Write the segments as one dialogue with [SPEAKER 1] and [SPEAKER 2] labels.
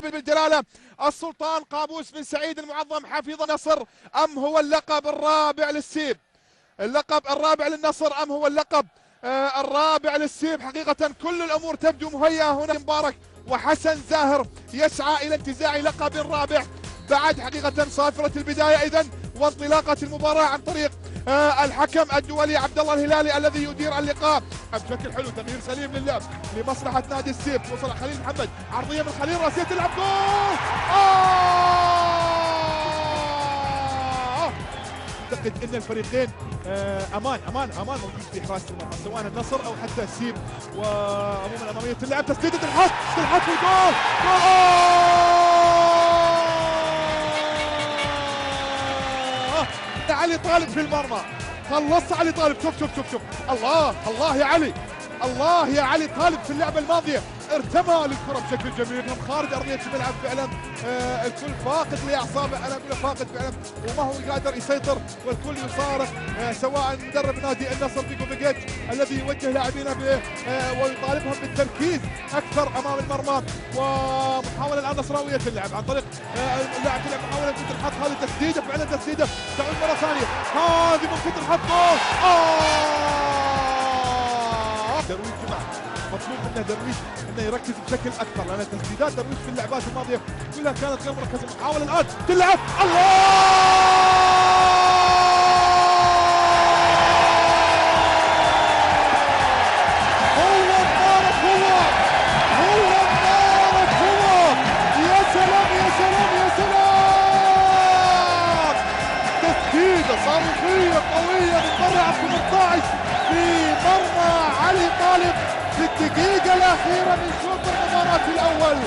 [SPEAKER 1] بالجلالة السلطان قابوس بن سعيد المعظم حفيظ النصر، أم هو اللقب الرابع للسيب؟ اللقب الرابع للنصر أم هو اللقب الرابع للسيب؟ حقيقة كل الأمور تبدو مهيئة هنا. مبارك وحسن زاهر يسعى إلى انتزاع لقب رابع بعد حقيقة صافرة البداية إذن وانطلاقة المباراة عن طريق الحكم الدولي عبد الله الهلالي الذي يدير اللقاء بشكل حلو. تغيير سليم للعب لمصلحة نادي السيب. وصل خليل محمد، عرضية من خليل، راسية تلعب جول. اعتقد ان الفريقين امان موجود في حراسه المرمى سواء النصر او حتى السيب. وعموما اماميه اللعب، تسديده الحظ والجول. علي طالب في المرمى، خلص علي طالب. شوف الله يا علي، الله يا علي طالب في اللعبه الماضيه ارتمى للكره بشكل جميل من خارج ارضيه الملعب. فعلا الكل فاقد لاعصابه، انا اقول فاقد فعلا وما هو قادر يسيطر، والكل يصارخ سواء مدرب نادي النصر فيكو فيجيتش الذي يوجه لاعبينه ويطالبهم بالتركيز اكثر امام المرمى. ومحاوله الان نصراويه اللعب عن طريق اللاعب تلعب محاوله ممكن تحط هذه التسديده، فعلا تسديده تعود مره ثانيه، هذه ممكن تحط جول. درويش جماعه مطلوب منه درويش انه يركز بشكل اكثر، لان تسديدات درويش في اللعبات الماضيه كلها كانت غير مركزه. محاوله الان تلعب، الله صاروخية قوية من برا 18 في مرمى علي طالب في الدقيقة الأخيرة من شوط المباراة الأول.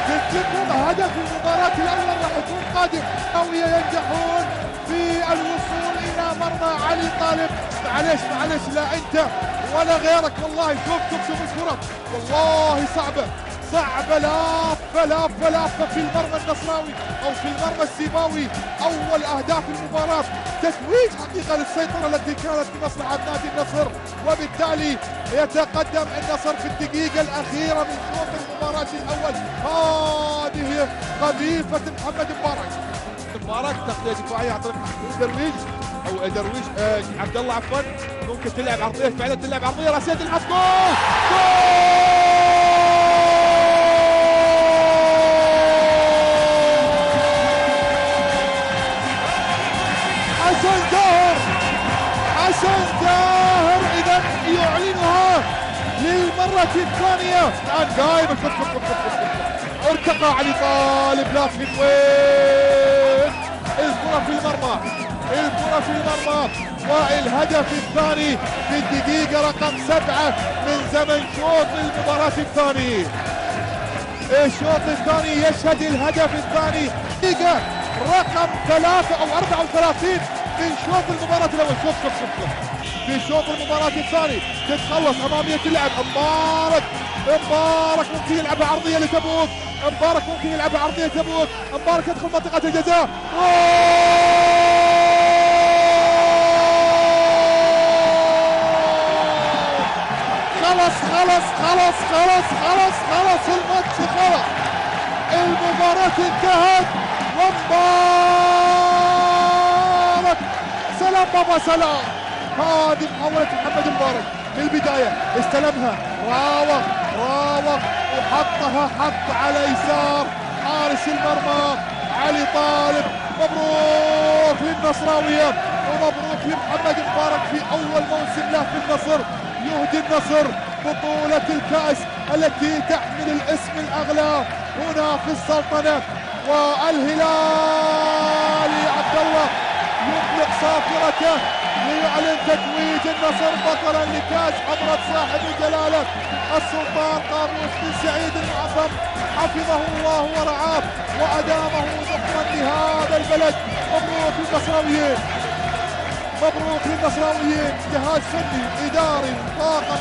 [SPEAKER 1] تفتكرون هدف المباراة الأول راح يكون قادم أو ينجحون في الوصول إلى مرمى علي طالب؟ معلش لا أنت ولا غيرك والله. شوف الكرة والله صعبة لافة في المرمى النصراوي او في المرمى السيباوي. اول اهداف المباراة تتويج حقيقة للسيطرة التي كانت في مصلحة نادي النصر، وبالتالي يتقدم النصر في الدقيقة الأخيرة من شوط المباراة الأول. هذه قذيفة محمد مبارك تغطية دفاعية عن طريق درويش عبد الله عفوا. ممكن تلعب عرضية، فعلا تلعب عرضية، راسية تلعب جول. حسن زاهر اذا يعلنها للمرة الثانية. الان قايم ارتقى علي طالب، لكن وين الكرة في المرمى والهدف الثاني في الدقيقة رقم 7 من زمن شوط المباراة الثاني. الشوط الثاني يشهد الهدف الثاني دقيقة رقم 3 أو 34 من شوط المباراة الأول. شوف في شوط المباراة الثاني تتخلص أمامية اللعب. مبارك ممكن يلعبها عرضية لتبوك، مبارك يدخل منطقة الجزاء. خلاص الماتش خلص، المباراة انتهت. ومبارك سلام بابا سلام. هذه محاولة محمد مبارك في البداية، استلمها راوغ وحطها على يسار حارس المرمى علي طالب. مبروك للنصراوية ومبروك لمحمد مبارك في أول موسم له في النصر. يهدي النصر بطولة الكأس التي تحمل الاسم الأغلى هنا في السلطنة. والهلالي عبد الله يطلق صافرته ليعلن تتويج النصر بطلا لكاس حضرة صاحب الجلالة السلطان قابوس بن سعيد المعظم حفظه الله ورعاه وأدامه ذخرا لهذا البلد. مبروك للنصراويين، جهاز فني إداري طاقم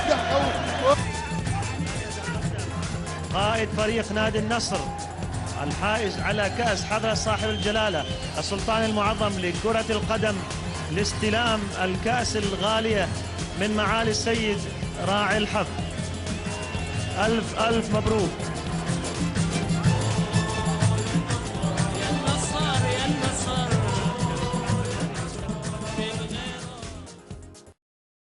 [SPEAKER 2] قائد فريق نادي النصر الحائز على كأس حضرة صاحب الجلالة السلطان المعظم لكرة القدم لاستلام الكأس الغالية من معالي السيد راعي الحفظ. ألف مبروك.